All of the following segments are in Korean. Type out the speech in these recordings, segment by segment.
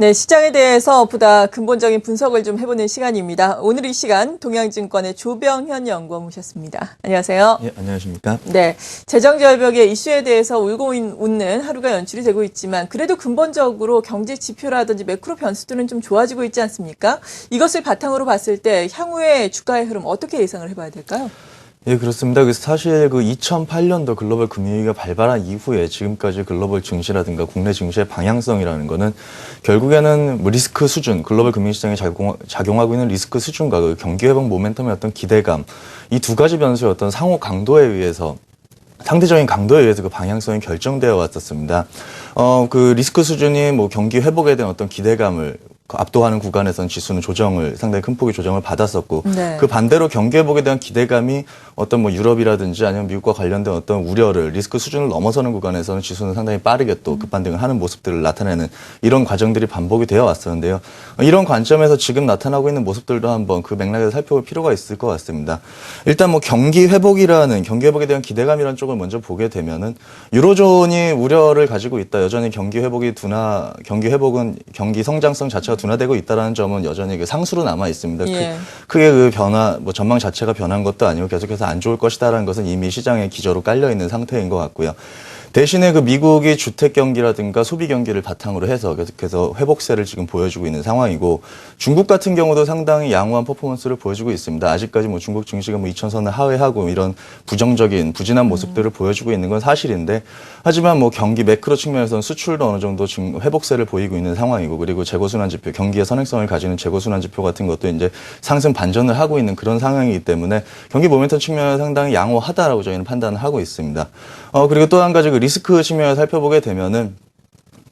네, 시장에 대해서 보다 근본적인 분석을 좀 해보는 시간입니다. 오늘 이 시간 동양증권의 조병현 연구원 모셨습니다. 안녕하세요. 예, 안녕하십니까? 네, 재정절벽의 이슈에 대해서 울고 웃는 하루가 연출이 되고 있지만 그래도 근본적으로 경제 지표라든지 매크로 변수들은 좀 좋아지고 있지 않습니까? 이것을 바탕으로 봤을 때 향후의 주가의 흐름 어떻게 예상을 해봐야 될까요? 예, 그렇습니다. 그래서 사실 2008년도 글로벌 금융위기가 발발한 이후에 지금까지 글로벌 증시라든가 국내 증시의 방향성이라는 거는 결국에는 리스크 수준, 글로벌 금융시장에 작용하고 있는 리스크 수준과 그 경기 회복 모멘텀의 어떤 기대감, 이 두 가지 변수의 어떤 상호 강도에 의해서 상대적인 강도에 의해서 그 방향성이 결정되어 왔었습니다. 그 리스크 수준이 뭐 경기 회복에 대한 어떤 기대감을 압도하는 구간에서는 지수는 상당히 큰 폭의 조정을 받았었고, 네. 그 반대로 경기 회복에 대한 기대감이 어떤 뭐 유럽이라든지 아니면 미국과 관련된 어떤 우려를 리스크 수준을 넘어서는 구간에서는 지수는 상당히 빠르게 또 급반등을 하는 모습들을 나타내는 이런 과정들이 반복이 되어 왔었는데요. 이런 관점에서 지금 나타나고 있는 모습들도 한번 그 맥락에서 살펴볼 필요가 있을 것 같습니다. 일단 뭐 경기 회복에 대한 기대감이라는 쪽을 먼저 보게 되면은 유로존이 우려를 가지고 있다. 여전히 경기 회복은 경기 성장성 자체가 둔화되고 있다라는 점은 여전히 그 상수로 남아 있습니다. 예. 크게 그 전망 자체가 변한 것도 아니고 계속해서 안 좋을 것이다라는 것은 이미 시장의 기저로 깔려 있는 상태인 것 같고요. 대신에 그 미국이 주택 경기라든가 소비 경기를 바탕으로 해서 계속해서 회복세를 지금 보여주고 있는 상황이고, 중국 같은 경우도 상당히 양호한 퍼포먼스를 보여주고 있습니다. 아직까지 뭐 중국 증시가 뭐 2000선을 하회하고 이런 부진한 모습들을 보여주고 있는 건 사실인데, 하지만 뭐 경기 매크로 측면에서는 수출도 어느 정도 지금 회복세를 보이고 있는 상황이고, 그리고 재고순환 지표, 경기의 선행성을 가지는 재고순환 지표 같은 것도 이제 상승 반전을 하고 있는 그런 상황이기 때문에 경기 모멘텀 측면에서 상당히 양호하다라고 저희는 판단을 하고 있습니다. 그리고 또 한 가지 그 리스크 측면을 살펴보게 되면은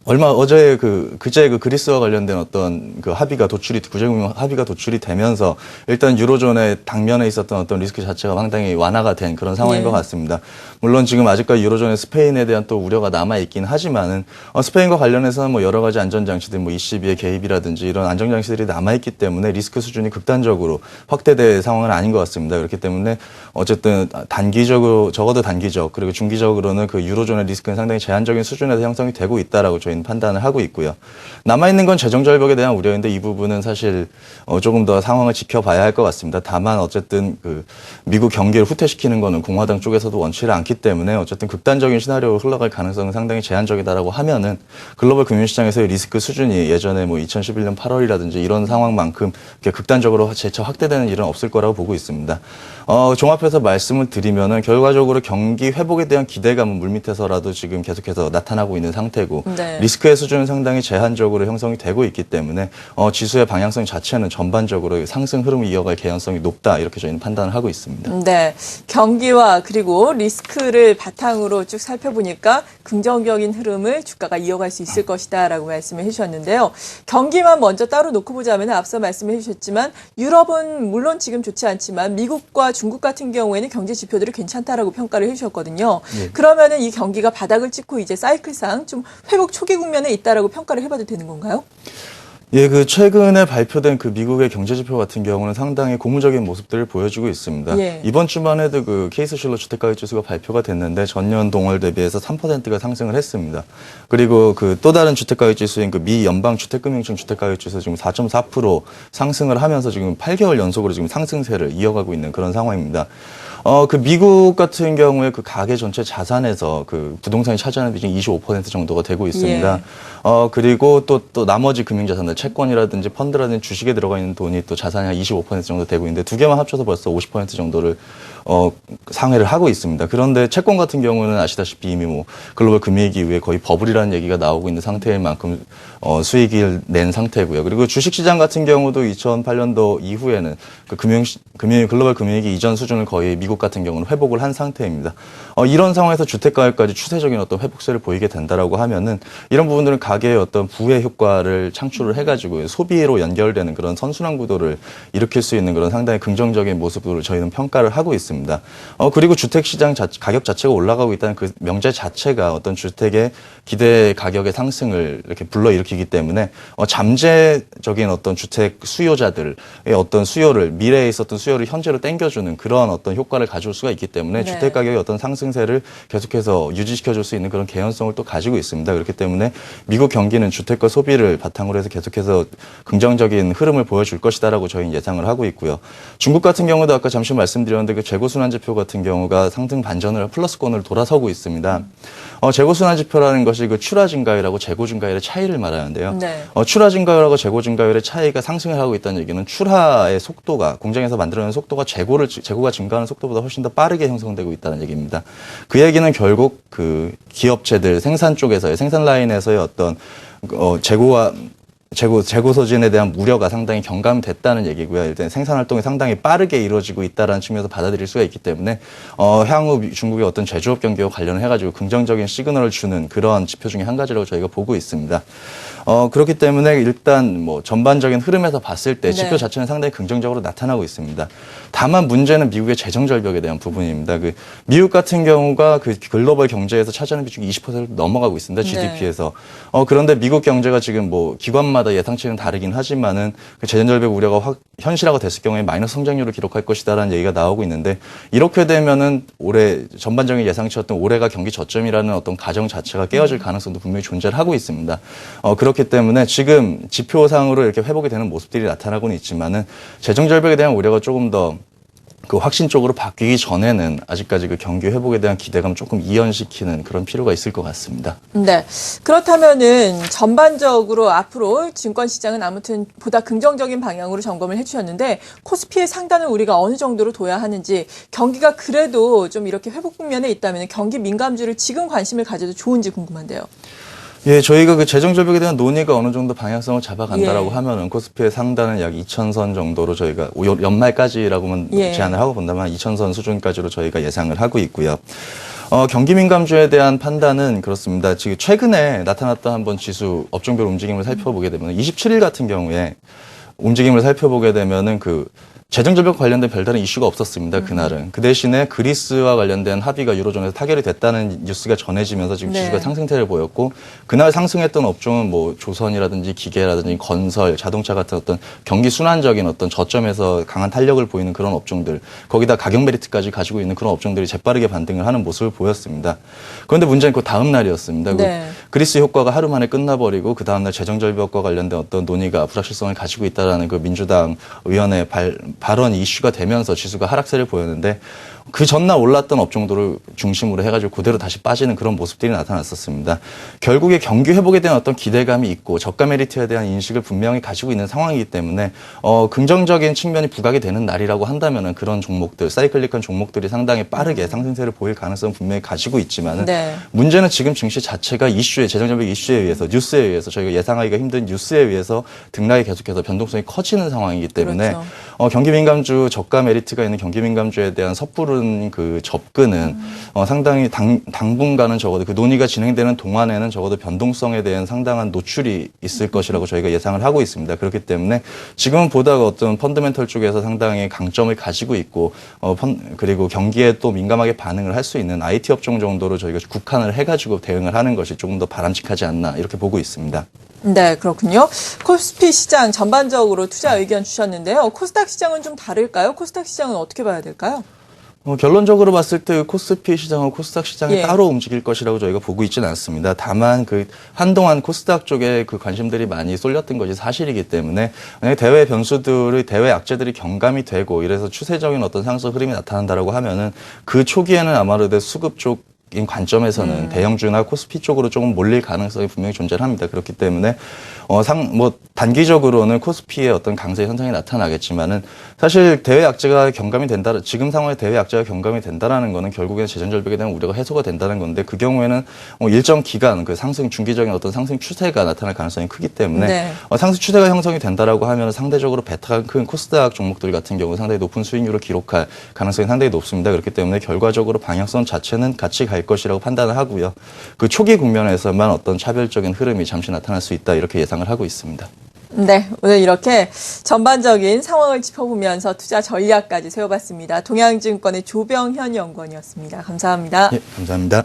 그제 그 그리스와 관련된 어떤 그 구제금융 합의가 도출이 되면서 일단 유로존의 당면에 있었던 어떤 리스크 자체가 상당히 완화가 된 그런 상황인 것 같습니다. 물론 지금 아직까지 유로존의 스페인에 대한 또 우려가 남아있긴 하지만은, 스페인과 관련해서는 뭐 여러 가지 안전장치들, 뭐 ECB의 개입이라든지 이런 안전장치들이 남아있기 때문에 리스크 수준이 극단적으로 확대될 상황은 아닌 것 같습니다. 그렇기 때문에 어쨌든 적어도 단기적, 그리고 중기적으로는 그 유로존의 리스크는 상당히 제한적인 수준에서 형성이 되고 있다라고 저희는 판단을 하고 있고요. 남아있는 건 재정절벽에 대한 우려인데 이 부분은 사실 조금 더 상황을 지켜봐야 할 것 같습니다. 다만 어쨌든 그 미국 경기를 후퇴시키는 거는 공화당 쪽에서도 원치를 않기 때문에 어쨌든 극단적인 시나리오로 흘러갈 가능성은 상당히 제한적이다라고 하면은 글로벌 금융시장에서의 리스크 수준이 예전에 뭐 2011년 8월이라든지 이런 상황만큼 극단적으로 재차 확대되는 일은 없을 거라고 보고 있습니다. 종합해서 말씀을 드리면은 결과적으로 경기 회복에 대한 기대감은 물밑에서라도 지금 계속해서 나타나고 있는 상태고, 네. 리스크의 수준은 상당히 제한적으로 형성이 되고 있기 때문에 지수의 방향성 자체는 전반적으로 상승 흐름을 이어갈 개연성이 높다, 이렇게 저희는 판단을 하고 있습니다. 네, 경기와 그리고 리스크를 바탕으로 쭉 살펴보니까 긍정적인 흐름을 주가가 이어갈 수 있을 것이다라고 말씀을 해주셨는데요. 경기만 먼저 따로 놓고 보자면 앞서 말씀해 주셨지만 유럽은 물론 지금 좋지 않지만 미국과 중국 같은 경우에는 경제 지표들이 괜찮다라고 평가를 해주셨거든요. 네. 그러면은 이 경기가 바닥을 찍고 이제 사이클상 좀 회복 초기 국면에 있다라고 평가를 해봐도 되는 건가요? 예, 그 최근에 발표된 그 미국의 경제 지표 같은 경우는 상당히 고무적인 모습들을 보여주고 있습니다. 예. 이번 주만 해도 그 케이스-실러 주택가격 지수가 발표가 됐는데 전년 동월 대비해서 3%가 상승을 했습니다. 그리고 그 또 다른 주택가격 지수인 그 미 연방 주택금융청 주택가격 지수 지금 4.4% 상승을 하면서 지금 8개월 연속으로 지금 상승세를 이어가고 있는 그런 상황입니다. 그 미국 같은 경우에 그 가계 전체 자산에서 그 부동산이 차지하는 비중이 25% 정도가 되고 있습니다. 예. 그리고 또 나머지 금융자산들, 채권이라든지 펀드라든지 주식에 들어가 있는 돈이 또 자산이 한 25% 정도 되고 있는데 두 개만 합쳐서 벌써 50% 정도를 상회를 하고 있습니다. 그런데 채권 같은 경우는 아시다시피 이미 뭐 글로벌 금융위기 이후에 거의 버블이라는 얘기가 나오고 있는 상태인 만큼 수익을 낸 상태고요. 그리고 주식시장 같은 경우도 2008년도 이후에는 그 글로벌 금융위기 이전 수준을 거의 미국 같은 경우는 회복을 한 상태입니다. 이런 상황에서 주택가격까지 추세적인 어떤 회복세를 보이게 된다라고 하면은 이런 부분들은 가계의 어떤 부의 효과를 창출을 해가지고 소비로 연결되는 그런 선순환 구도를 일으킬 수 있는 그런 상당히 긍정적인 모습으로 저희는 평가를 하고 있습니다. 그리고 주택시장 가격 자체가 올라가고 있다는 그 명제 자체가 어떤 주택의 기대 가격의 상승을 이렇게 불러일으키기 때문에 잠재적인 어떤 주택 수요자들의 어떤 미래에 있었던 수요를 현재로 땡겨주는 그런 어떤 효과를 효과를 가져올 수가 있기 때문에 네. 주택 가격의 어떤 상승세를 계속해서 유지시켜줄 수 있는 그런 개연성을 또 가지고 있습니다. 그렇기 때문에 미국 경기는 주택과 소비를 바탕으로 해서 계속해서 긍정적인 흐름을 보여줄 것이다라고 저희는 예상을 하고 있고요. 중국 같은 경우도 아까 잠시 말씀드렸는데 그 재고순환지표 같은 경우가 상승 반전을 플러스권으로 돌아서고 있습니다. 재고순환지표라는 것이 그 출하 증가율하고 재고 증가율의 차이를 말하는데요. 네. 출하 증가율하고 재고 증가율의 차이가 상승을 하고 있다는 얘기는 출하의 속도가 공장에서 만들어내는 속도가 재고가 증가하는 속도보다 훨씬 더 빠르게 형성되고 있다는 얘기입니다. 그 얘기는 결국 그 기업체들 생산 쪽에서의 생산 라인에서의 어떤 재고 소진에 대한 우려가 상당히 경감됐다는 얘기고요. 일단 생산 활동이 상당히 빠르게 이루어지고 있다는 측면에서 받아들일 수가 있기 때문에 향후 중국의 어떤 제조업 경기와 관련해가지고 긍정적인 시그널을 주는 그런 지표 중에 한 가지라고 저희가 보고 있습니다. 그렇기 때문에 일단 뭐 전반적인 흐름에서 봤을 때 지표 네. 자체는 상당히 긍정적으로 나타나고 있습니다. 다만 문제는 미국의 재정 절벽에 대한 부분입니다. 그 미국 같은 경우가 그 글로벌 경제에서 차지하는 비중이 20%를 넘어가고 있습니다. GDP에서. 그런데 미국 경제가 지금 뭐 기관마다 예상치는 다르긴 하지만은 그 재정 절벽 우려가 현실화가 됐을 경우에 마이너스 성장률을 기록할 것이다라는 얘기가 나오고 있는데 이렇게 되면은 올해 전반적인 예상치였던 올해가 경기 저점이라는 어떤 가정 자체가 깨어질 가능성도 분명히 존재를 하고 있습니다. 그렇기 때문에 지금 지표상으로 이렇게 회복이 되는 모습들이 나타나고는 있지만은 재정 절벽에 대한 우려가 조금 더 그 확신적으로 바뀌기 전에는 아직까지 그 경기 회복에 대한 기대감 조금 이연시키는 그런 필요가 있을 것 같습니다. 네. 그렇다면은 전반적으로 앞으로 증권 시장은 아무튼 보다 긍정적인 방향으로 점검을 해주셨는데 코스피의 상단을 우리가 어느 정도로 둬야 하는지 경기가 그래도 좀 이렇게 회복 국면에 있다면 경기 민감주를 지금 관심을 가져도 좋은지 궁금한데요. 예, 저희가 그 재정 절벽에 대한 논의가 어느 정도 방향성을 잡아간다라고 예. 하면은 코스피의 상단은 약 2,000선 정도로 저희가 연말까지라고만 예. 제한을 하고 본다면 2,000선 수준까지로 저희가 예상을 하고 있고요. 경기 민감주에 대한 판단은 그렇습니다. 지금 최근에 나타났던 한번 지수 업종별 움직임을 살펴보게 되면 27일 같은 경우에 움직임을 살펴보게 되면은 그 재정 절벽 관련된 별다른 이슈가 없었습니다. 그날은. 그 대신에 그리스와 관련된 합의가 유로존에서 타결이 됐다는 뉴스가 전해지면서 지금 네. 지수가 상승세를 보였고 그날 상승했던 업종은 뭐 조선이라든지 기계라든지 건설, 자동차 같은 어떤 경기 순환적인 어떤 저점에서 강한 탄력을 보이는 그런 업종들 거기다 가격 메리트까지 가지고 있는 그런 업종들이 재빠르게 반등을 하는 모습을 보였습니다. 그런데 문제는 그 다음 날이었습니다. 네. 그리스 효과가 하루 만에 끝나버리고 그 다음날 재정 절벽과 관련된 어떤 논의가 불확실성을 가지고 있다라는 그 민주당 의원의 발언 이슈가 되면서 지수가 하락세를 보였는데 그 전날 올랐던 업종들을 중심으로 해가지고 그대로 다시 빠지는 그런 모습들이 나타났었습니다. 결국에 경기 회복에 대한 어떤 기대감이 있고 저가 메리트에 대한 인식을 분명히 가지고 있는 상황이기 때문에 긍정적인 측면이 부각이 되는 날이라고 한다면은 그런 종목들, 사이클릭한 종목들이 상당히 빠르게 상승세를 보일 가능성은 분명히 가지고 있지만은 네. 문제는 문제는 지금 증시 자체가 재정 절벽 이슈에 의해서 뉴스에 의해서 저희가 예상하기가 힘든 뉴스에 의해서 등락이 계속해서 변동성이 커지는 상황이기 때문에 그렇죠. 경기 민감주 저가 메리트가 있는 경기 민감주에 대한 섣부른 그 접근은 상당히 당분간은 적어도 그 논의가 진행되는 동안에는 적어도 변동성에 대한 상당한 노출이 있을 것이라고 저희가 예상을 하고 있습니다. 그렇기 때문에 지금은 보다가 어떤 펀더멘털 쪽에서 상당히 강점을 가지고 있고 그리고 경기에 또 민감하게 반응을 할 수 있는 IT 업종 정도로 저희가 국한을 해가지고 대응을 하는 것이 조금 더 바람직하지 않나 이렇게 보고 있습니다. 네, 그렇군요. 코스피 시장 전반적으로 투자 의견 주셨는데요. 코스닥 시장은 좀 다를까요? 코스닥 시장은 어떻게 봐야 될까요? 결론적으로 봤을 때 코스피 시장하고 코스닥 시장이 예. 따로 움직일 것이라고 저희가 보고 있지는 않습니다. 다만 그 한동안 코스닥 쪽에 그 관심들이 많이 쏠렸던 것이 사실이기 때문에 만약에 대외 악재들이 경감이 되고 이래서 추세적인 어떤 상승 흐름이 나타난다라고 하면은 그 초기에는 아마도 수급 쪽 인 관점에서는 대형주나 코스피 쪽으로 조금 몰릴 가능성이 분명히 존재를 합니다. 그렇기 때문에 단기적으로는 코스피의 어떤 강세 현상이 나타나겠지만은 사실 대외 악재가 경감이 된다. 지금 상황에 대외 악재가 경감이 된다라는 거는 결국에는 재정 절벽에 대한 우려가 해소가 된다는 건데 그 경우에는 일정 기간 그 상승 중기적인 어떤 상승 추세가 나타날 가능성이 크기 때문에 네. 상승 추세가 형성이 된다라고 하면 상대적으로 베타가 큰 코스닥 종목들 같은 경우 상당히 높은 수익률을 기록할 가능성이 상당히 높습니다. 그렇기 때문에 결과적으로 방향성 자체는 같이 갈 것이라고 판단을 하고요. 그 초기 국면에서만 어떤 차별적인 흐름이 잠시 나타날 수 있다 이렇게 예상을 하고 있습니다. 네, 오늘 이렇게 전반적인 상황을 짚어보면서 투자 전략까지 세워봤습니다. 동양증권의 조병현 연구원이었습니다. 감사합니다. 예, 감사합니다.